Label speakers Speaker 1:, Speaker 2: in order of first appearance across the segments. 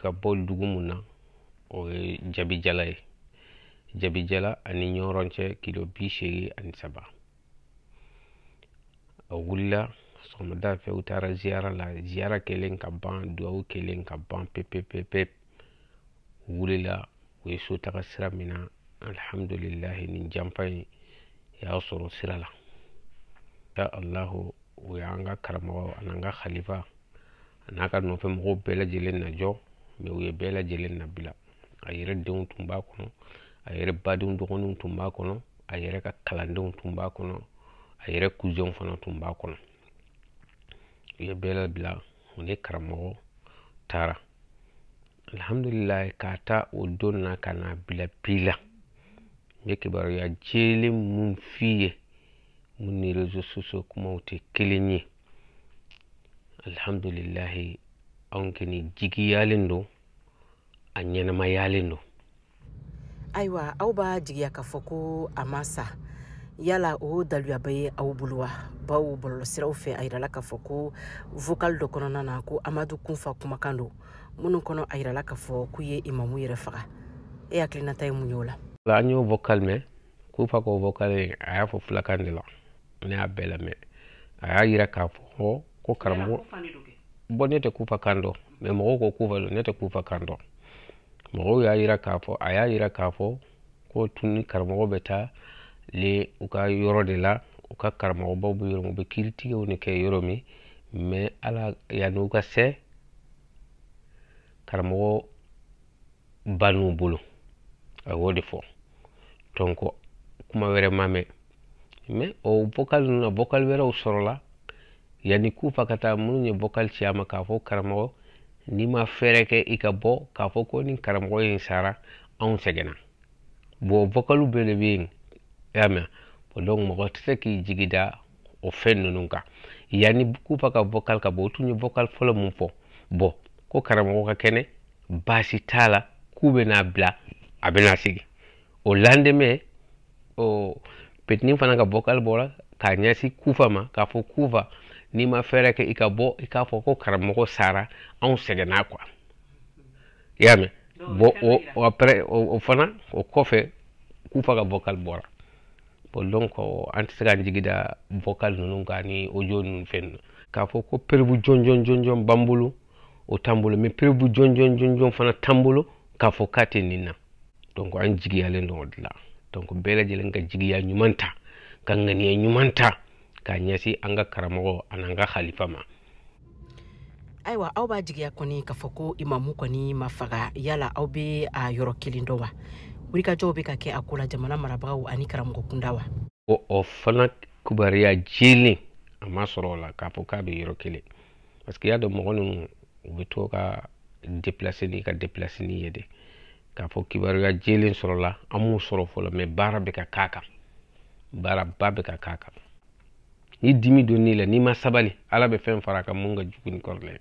Speaker 1: ka bɔ dugu mun na o ye Jabijala ye. Jabijala ani Ɲɔrɔn cɛ kilo 83. A wulila sɔgɔmada fɛ u taara ziyara la. Ziyara kelen ka ban, duwawu kelen ka ban pep. Wulila u ye so taga sira min na alhamdulillahi nin janfa in y'a sɔrɔ sira la. Ya Allahu o y'an ka karamɔgɔ an'an ka khalifa n'a ka nɔfɛmɔgɔw bɛɛ lajɛlen najɔ, mais u ye bɛɛ lajɛlen nabila. A yɛrɛ denw tun b'a kɔnɔ, a yɛrɛ badenw dɔgɔninw tun b'a kɔnɔ, a yɛrɛ ka kalandenw tun b'a kɔnɔ, a yɛrɛ cousinw fana tun b'a kɔnɔ. U ye bɛɛ labila, o ni karamɔgɔ taara. Alhamdulillah k'a ta o don na ka na bila bi la. N ye kibaruya jɛlen mun f'i ye, mun ni réseaux sociaux kumaw tɛ kelen ye. Alhamdulillahi anw kɔni jigiyalen don, a ɲɛnamayalen don.
Speaker 2: Ayiwa aw b'a jigiya k'a fɔ ko a ma sa, yala o daluyaba ye aw bolo wa? Bawo bɔlɔlɔsiraw fɛ a yirala k'a fɔ ko vocal dɔ kɔnɔna na ko Amadu Kunfa kumakan don, minnu kɔnɔ a yirala k'a fɔ k'u ye imamu yɛrɛ faga. E hakilinata ye mun ye o la?
Speaker 1: An y'o vocal mɛn, Kunfa ko vocal a y'a fɔ fulakan de la, ne y'a bɛɛ lamɛn. A y'a yira k'a fɔ ko karamɔgɔ bon ne tɛ Kunfa kan dɔn, mais mɔgɔw ko Kunfa don, ne tɛ Kunfa kan dɔn. Mɔgɔw y'a yira k'a fɔ, a y'a yira k'a fɔ ko tun ni karamɔgɔ bɛ taa u ka yɔrɔ de la, u ka karamɔgɔbaw bɛ yɔrɔ min, u bɛ kiiritigɛw ni kɛ yɔrɔ min, mais ala yanni u ka se karamɔgɔ ban'u bolo, a y'o de fɔ. Donc kuma wɛrɛ ma mɛn, mais o vocal ninnu na vocal wɛrɛw sɔrɔla yanni Kunfa ka taa, minnu ye vocal ci a ma k'a fɔ karamɔgɔ n'i ma fɛɛrɛ kɛ i ka bɔ, k'a fɔ ko ni karamɔgɔ in sara anw sɛgɛnna. Bon vocalu bɛɛ de bɛ yen, i y'a mɛn. Donc mɔgɔ tɛ se k'i jigi da o fɛn ninnu kan. Yanni Kunfa ka vocal ka bɔ, o tun ye vocal fɔlɔ mun fɔ, bon ko karamɔgɔ ka kɛnɛ, baasi t'a la, k'u bɛna bila, a bɛna sigi. O lendemain petini fana ka vocal bɔra k'a ɲɛsin Kunfa ma, k'a fɔ Kunfa n'i ma fɛɛrɛ kɛ i ka bɔ, i k'a fɔ ko karamɔgɔ sara anw sɛgɛnna quoi. I y'a mɛn. Bon après o fana o kɔfɛ Kunfa ka vocal bɔra. Bon donc an tɛ se k'an jigi da vocal ninnu kan ni audio ninnu fɛn ninnu. K'a fɔ ko preuve jɔnjɔn b'an bolo, o t'an bolo, mais preuve jɔnjɔn fana t'an bolo k'a fɔ k'a tɛ nin na. Donc an jigiyalen don o de la. Donc bɛɛ lajɛlen ka jigiya ɲuman ta, ka ŋaniya ɲuman ta, k'a ɲɛsin an ka karamɔgɔ an'an ka khalifa ma.
Speaker 2: Ayiwa aw b'a jigiya kɔni k'a fɔ ko imamu kɔni ma faga, yala aw bɛ a yɔrɔ kelen dɔn wa? Wulikajɔw bɛ ka kɛ a ko la jamana marabagaw ani karamɔgɔ kunda wa?
Speaker 1: O fana kibaruya jɛlen a ma sɔrɔ o la k'a fɔ k'a bɛ yɔrɔ kelen, parce que i y'a dɔn mɔgɔ ninnu u bɛ to ka déplacer ni ka déplacer ni ye de. K'a fɔ kibaruya jɛlen sɔrɔla an m'o sɔrɔ fɔlɔ, mais baara bɛ ka k'a kan, baaraba bɛ ka k'a kan. Ni dimi donn'i la, n'i ma sabali, ala bɛ fɛn fara kan mun ka jugu ni kɔrɔlen.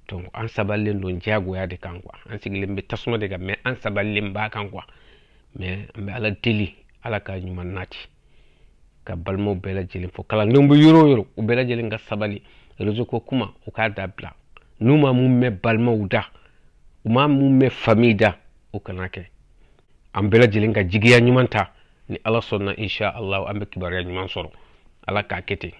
Speaker 1: Donc an sabalilen don diyagoya de kan quoi, an sigilen bɛ tasuma de kan, mais an sabalilen b'a kan quoi. Mais an bɛ ala deli, ala ka ɲuman nati, ka balimaw bɛɛ lajɛlen fɔ, kalandenw bɛ yɔrɔ o yɔrɔ u bɛɛ lajɛlen ka sabali, réseau ko kuma u k'a dabila, n'u ma mun mɛn balimaw da, u ma mun mɛn famille da, o kana kɛ. An bɛɛ lajɛlen ka jigiya ɲuman ta, ni ala sɔnna insha Allah an bɛ kibaruya ɲuman sɔrɔ, ala k'a kɛ ten.